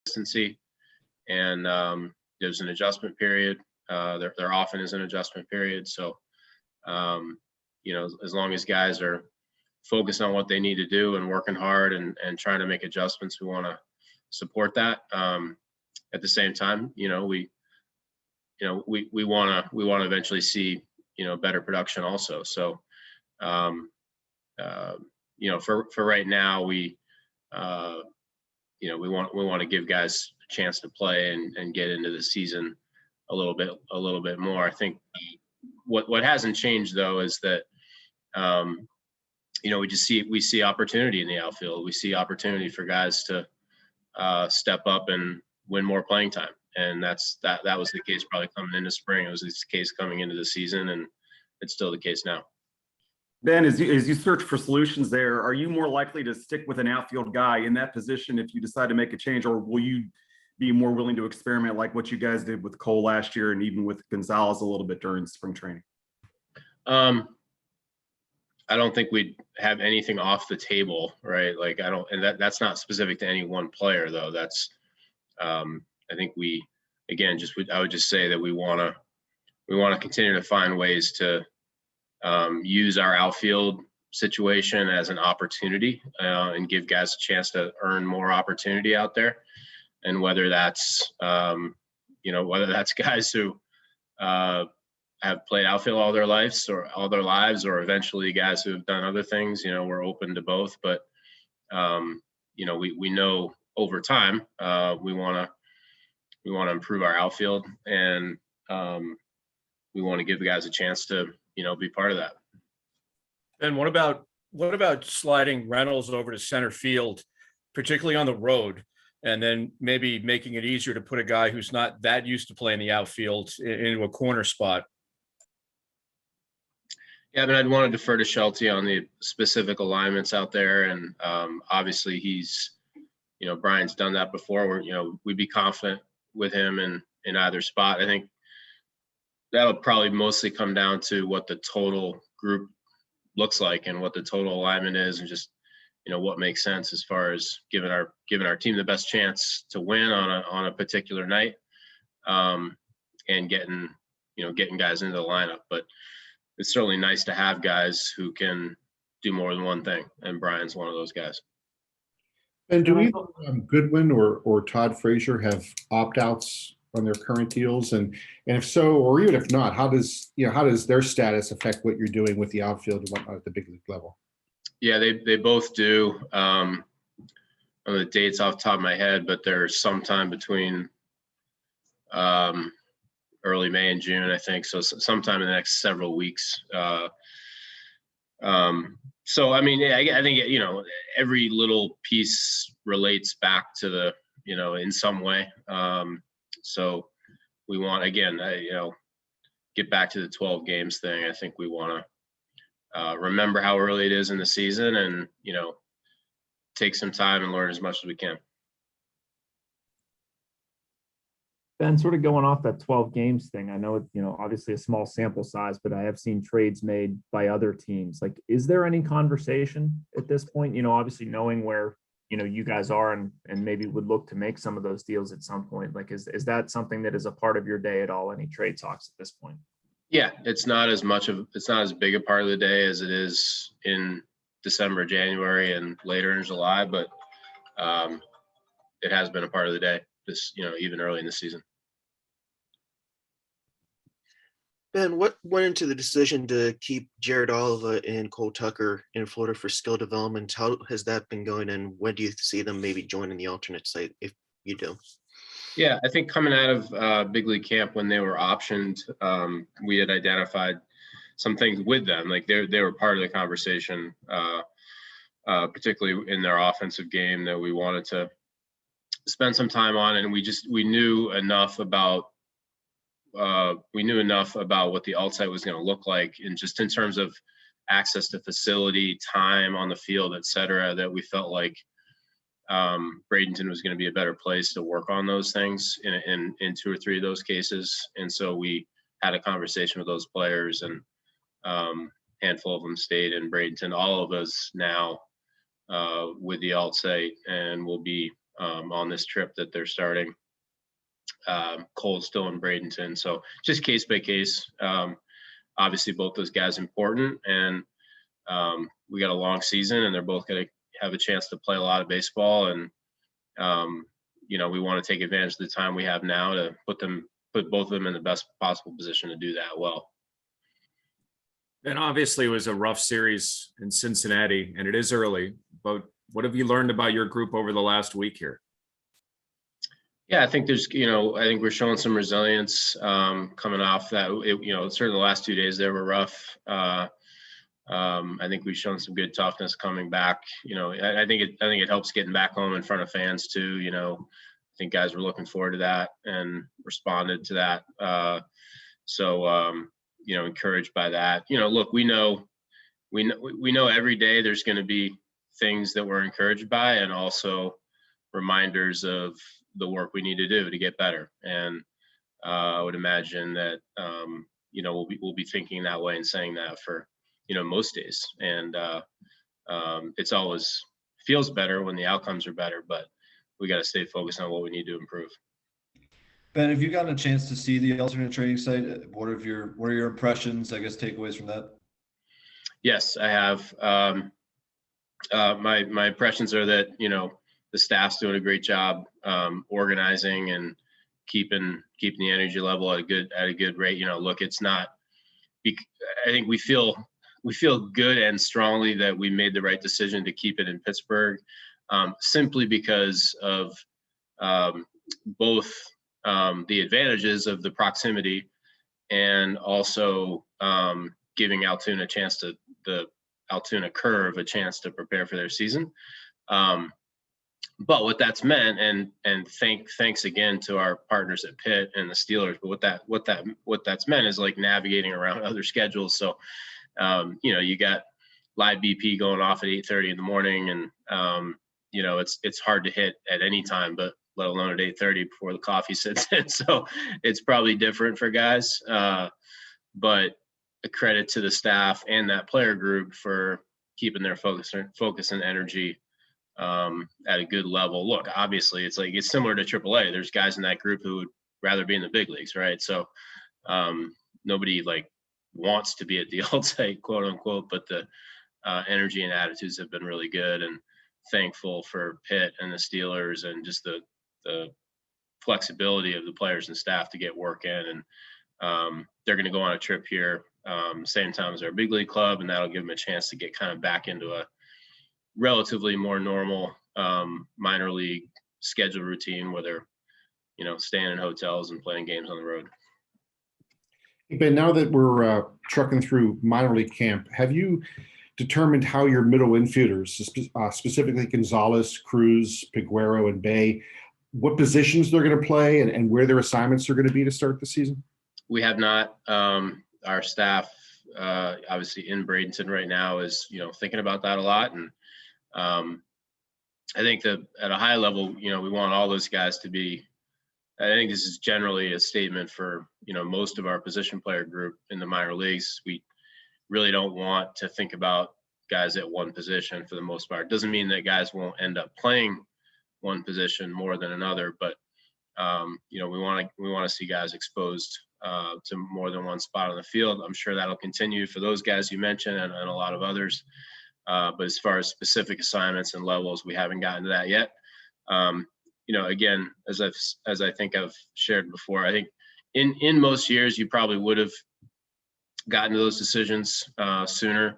consistency, and there's an adjustment period. There often is an adjustment period. So, as long as guys are focused on what they need to do and working hard and trying to make adjustments, we want to support that. At the same time, we want to eventually see, better production also. So, for right now, we want to give guys a chance to play and get into the season a little bit more. I think what hasn't changed though is that we see opportunity in the outfield. We see opportunity for guys to step up and win more playing time, and that was the case probably coming into spring. It was the case coming into the season, and it's still the case now. Ben, as you search for solutions there, are you more likely to stick with an outfield guy in that position if you decide to make a change, or will you be more willing to experiment like what you guys did with Cole last year and even with Gonzalez a little bit during spring training? I don't think we'd have anything off the table, right? Like that's not specific to any one player though. That's, I think I would just say that we want to continue to find ways to use our outfield situation as an opportunity and give guys a chance to earn more opportunity out there. And whether that's, guys who have played outfield all their lives or eventually guys who have done other things, we're open to both. But, we know over time we want to improve our outfield, and we want to give the guys a chance to, be part of that. And what about sliding Reynolds over to center field, particularly on the road, and then maybe making it easier to put a guy who's not that used to playing the outfield into a corner spot? Yeah, but I'd want to defer to Shelty on the specific alignments out there. And obviously he's, Brian's done that before. We'd be confident with him in either spot. I think that'll probably mostly come down to what the total group looks like and what the total alignment is, and just, what makes sense as far as giving our team the best chance to win on a particular night, and getting guys into the lineup. But it's certainly nice to have guys who can do more than one thing, and Brian's one of those guys. And do either Goodwin or Todd Frazier have opt-outs on their current deals? And if so, or even if not, how does their status affect what you're doing with the outfield and whatnot at the big league level? Yeah, they both do. I don't know the dates off the top of my head, but they're sometime between early May and June, I think. So sometime in the next several weeks. So, I mean, I think, every little piece relates back to the, in some way. So we want, again, get back to the 12 games thing. I think we want to remember how early it is in the season and, take some time and learn as much as we can. Ben, sort of going off that 12 games thing, I know, obviously a small sample size, but I have seen trades made by other teams. Like, is there any conversation at this point, obviously knowing where, you guys are and maybe would look to make some of those deals at some point? Like, is that something that is a part of your day at all? Any trade talks at this point? Yeah, it's not as big a part of the day as it is in December, January, and later in July, but it has been a part of the day. This, even early in the season. Ben, what went into the decision to keep Jared Oliva and Cole Tucker in Florida for skill development? How has that been going, and when do you see them maybe joining the alternate site if you do? Yeah, I think coming out of big league camp when they were optioned, we had identified some things with them. Like they were part of the conversation, particularly in their offensive game, that we wanted to spend some time on, and we knew enough about what the alt site was going to look like, and just in terms of access to facility, time on the field, et cetera, that we felt like Bradenton was going to be a better place to work on those things in 2 or 3 of those cases. And so we had a conversation with those players, and handful of them stayed in Bradenton. All of us now with the alt site, and will be on this trip that they're starting. Cole's still in Bradenton, so just case by case. Obviously, both those guys important, and we got a long season, and they're both going to have a chance to play a lot of baseball. And we want to take advantage of the time we have now to put both of them in the best possible position to do that well. And obviously, it was a rough series in Cincinnati, and it is early. But what have you learned about your group over the last week here? Yeah, I think there's, I think we're showing some resilience coming off that. Certainly the last 2 days there were rough. I think we've shown some good toughness coming back. I think it helps getting back home in front of fans too. I think guys were looking forward to that and responded to that. Encouraged by that. Look, we know every day there's going to be things that we're encouraged by, and also reminders of the work we need to do to get better. And I would imagine that we'll be thinking that way and saying that for most days. And it's always feels better when the outcomes are better, but we got to stay focused on what we need to improve. Ben, have you gotten a chance to see the alternate training site? What are your impressions, I guess, takeaways from that? Yes, I have. My impressions are that the staff's doing a great job organizing and keeping the energy level at a good rate. Look, it's not. I think we feel good and strongly that we made the right decision to keep it in Pittsburgh, simply because of both the advantages of the proximity and also giving Altoona the Altoona Curve a chance to prepare for their season. But what that's meant, and thanks again to our partners at Pitt and the Steelers, but what that's meant is like navigating around other schedules. So you got live BP going off at 8:30 in the morning, and it's hard to hit at any time, but let alone at 8:30 before the coffee sits in. So it's probably different for guys, but a credit to the staff and that player group for keeping their focus and energy at a good level. Look, obviously it's similar to AAA. There's guys in that group who would rather be in the big leagues, right? So nobody wants to be at the alt-site, quote unquote, but the energy and attitudes have been really good, and thankful for Pitt and the Steelers and just the flexibility of the players and staff to get work in. And they're going to go on a trip here same time as our big league club, and that'll give them a chance to get kind of back into a relatively more normal minor league schedule routine where they're staying in hotels and playing games on the road. Ben, now that we're trucking through minor league camp, have you determined how your middle infielders, specifically Gonzalez, Cruz, Piguero, and Bay, what positions they're going to play and where their assignments are going to be to start the season? We have not. Our staff, obviously in Bradenton right now, is thinking about that a lot, and I think that at a high level, we want all those guys to be. I think this is generally a statement for most of our position player group in the minor leagues. We really don't want to think about guys at one position for the most part. Doesn't mean that guys won't end up playing one position more than another, but we want to see guys exposed to more than one spot on the field. I'm sure that'll continue for those guys you mentioned and a lot of others. But as far as specific assignments and levels, we haven't gotten to that yet. Again, as I think I've shared before, I think in most years you probably would have gotten to those decisions sooner.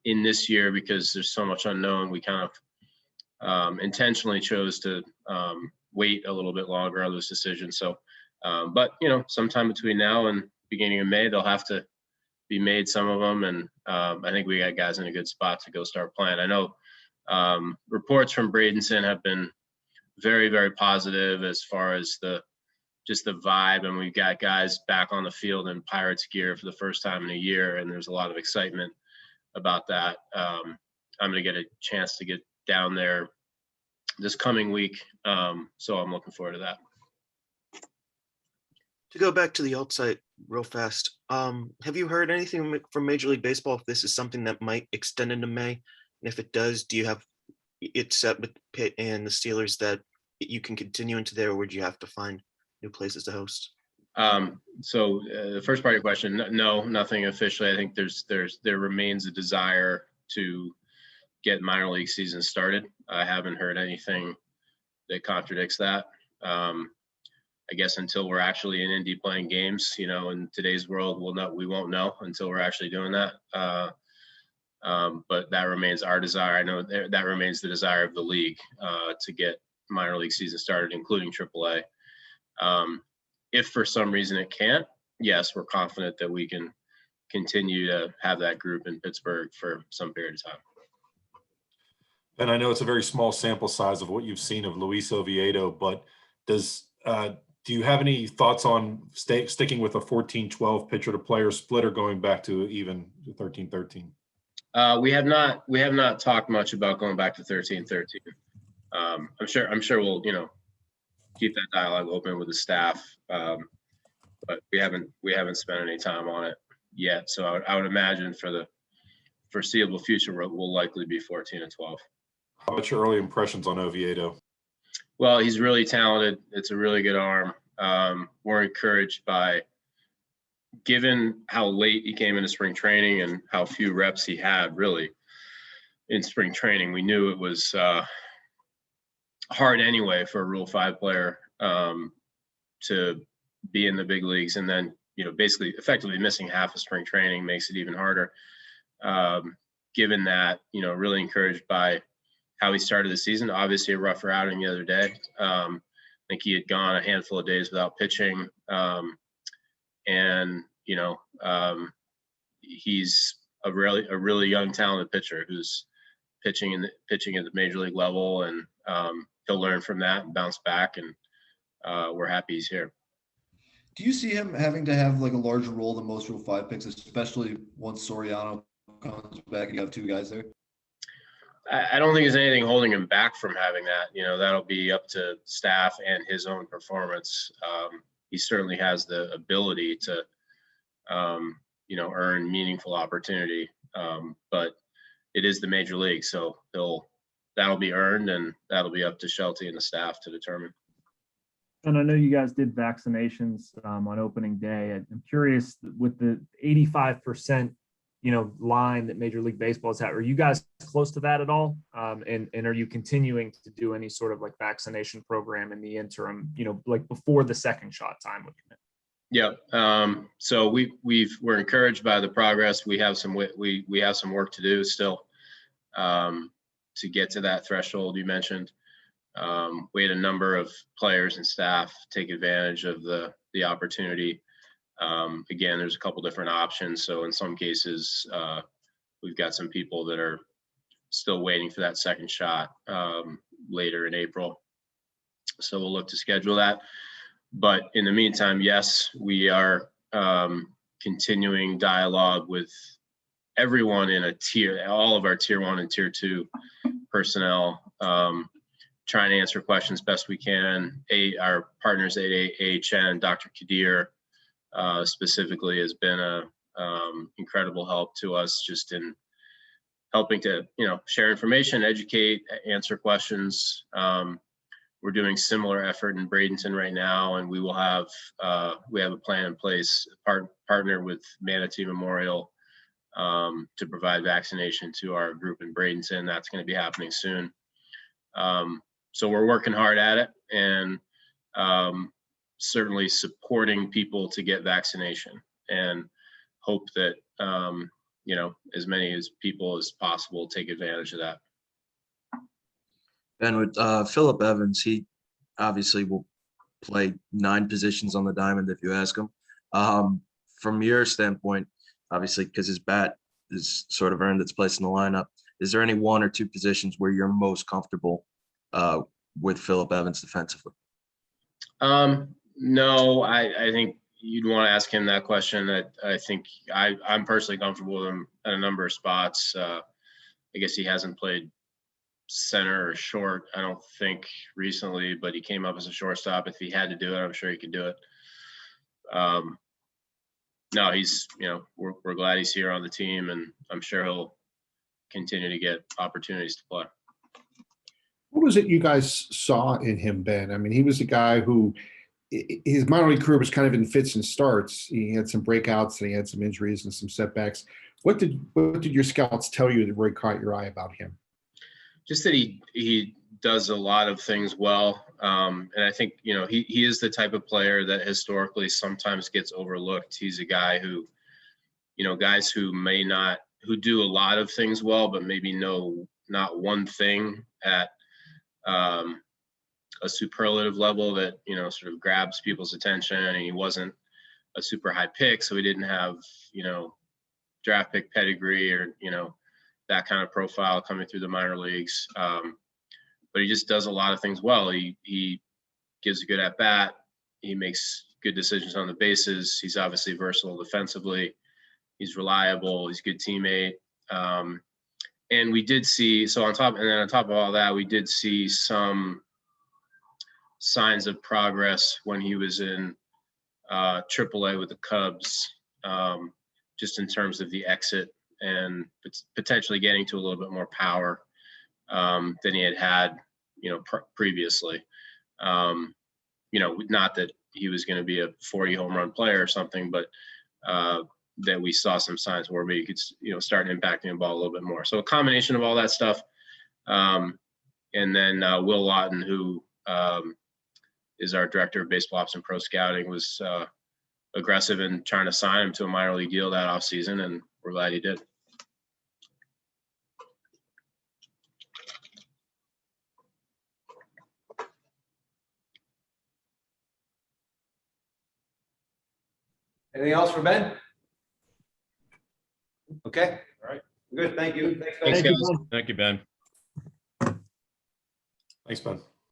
In this year, because there's so much unknown, we kind of intentionally chose to wait a little bit longer on those decisions. So, but sometime between now and beginning of May, they'll have to be made, some of them, and I think we got guys in a good spot to go start playing. I know reports from Bradenton have been very, very positive as far as just the vibe, and we've got guys back on the field in Pirates gear for the first time in a year, and there's a lot of excitement about that. I'm going to get a chance to get down there this coming week, so I'm looking forward to that. To go back to the alt site real fast, have you heard anything from Major League Baseball if this is something that might extend into May? And if it does, do you have it's set with Pitt and the Steelers that you can continue into there, or would you have to find new places to host? So the first part of your question, no, nothing officially. I think there remains a desire to get minor league season started. I haven't heard anything that contradicts that. I guess until we're actually in Indy playing games, in today's world, we won't know until we're actually doing that. But that remains our desire. I know that remains the desire of the league to get minor league season started, including AAA. If for some reason it can't, yes, we're confident that we can continue to have that group in Pittsburgh for some period of time. And I know it's a very small sample size of what you've seen of Luis Oviedo, but do you have any thoughts on sticking with a 14-12 pitcher to player split or going back to even 13-13? We have not talked much about going back to 13-13. I'm sure we'll keep that dialogue open with the staff, but we haven't spent any time on it yet. So I would imagine for the foreseeable future, we'll likely be 14-12. How about your early impressions on Oviedo? Well, he's really talented. It's a really good arm. We're encouraged by, given how late he came into spring training and how few reps he had really in spring training, we knew it was hard anyway for a Rule 5 player to be in the big leagues. And then, basically effectively missing half of spring training makes it even harder. Given that, really encouraged by how he started the season. Obviously a rougher outing the other day. I think he had gone a handful of days without pitching. And he's a really young, talented pitcher who's pitching at the major league level, and he'll learn from that and bounce back. And we're happy he's here. Do you see him having to have like a larger role than most Rule 5 picks, especially once Soriano comes back and you have two guys there? I don't think there's anything holding him back from having that. That'll be up to staff and his own performance. He certainly has the ability to, earn meaningful opportunity. But it is the major league, so that'll be earned, and that'll be up to Shelty and the staff to determine. And I know you guys did vaccinations on opening day. I'm curious, with the 85%, line that Major League Baseball has had, are you guys close to that at all? And are you continuing to do any sort of like vaccination program in the interim, like before the second shot time would commit? Yeah. So we're encouraged by the progress. We have some work to do still to get to that threshold you mentioned. We had a number of players and staff take advantage of the opportunity. Again, there's a couple different options. So in some cases, we've got some people that are still waiting for that second shot later in April. So we'll look to schedule that. But in the meantime, yes, we are continuing dialogue with everyone in a tier, all of our tier 1 and tier 2 personnel, trying to answer questions best we can. Our partners at AHN, Dr. Kadir, specifically has been a incredible help to us just in helping to share information, educate, answer questions. We're doing similar effort in Bradenton right now, and we have a plan in place, partner with Manatee Memorial to provide vaccination to our group in Bradenton. That's going to be happening soon. So we're working hard at it, and certainly supporting people to get vaccination, and hope that as many as people as possible take advantage of that. And with Phillip Evans, he obviously will play 9 positions on the diamond if you ask him. From your standpoint, obviously, because his bat is sort of earned its place in the lineup, is there any 1 or 2 positions where you're most comfortable with Phillip Evans defensively? No, I think you'd want to ask him that question. I think I'm personally comfortable with him at a number of spots. I guess he hasn't played center or short, I don't think, recently, but he came up as a shortstop. If he had to do it, I'm sure he could do it. No, we're glad he's here on the team, and I'm sure he'll continue to get opportunities to play. was it you guys saw in him, Ben? I mean, he was a guy who his minor league career was kind of in fits and starts. He had some breakouts and he had some injuries and some setbacks. What did your scouts tell you that really caught your eye about him? Just that he does a lot of things well. And I think, he is the type of player that historically sometimes gets overlooked. He's a guy who, guys who who do a lot of things well, but maybe know not one thing at a superlative level that, sort of grabs people's attention. And he wasn't a super high pick, so he didn't have, draft pick pedigree or, that kind of profile coming through the minor leagues. But he just does a lot of things well. He gives a good at bat. He makes good decisions on the bases. He's obviously versatile defensively. He's reliable. He's a good teammate. And we did see, on top of all that, we did see some signs of progress when he was in AAA with the Cubs, just in terms of the exit and potentially getting to a little bit more power than he had previously. Not that he was going to be a 40 home run player or something, but that we saw some signs where maybe he could, start impacting the ball a little bit more. So a combination of all that stuff. And then Will Lawton, who is our director of baseball ops and pro scouting, was aggressive in trying to sign him to a minor league deal that offseason, and we're glad he did. Anything else for Ben? Okay, all right, good, thank you. Thanks, Ben. Thanks, guys. Thank you, Ben. Thanks, Ben.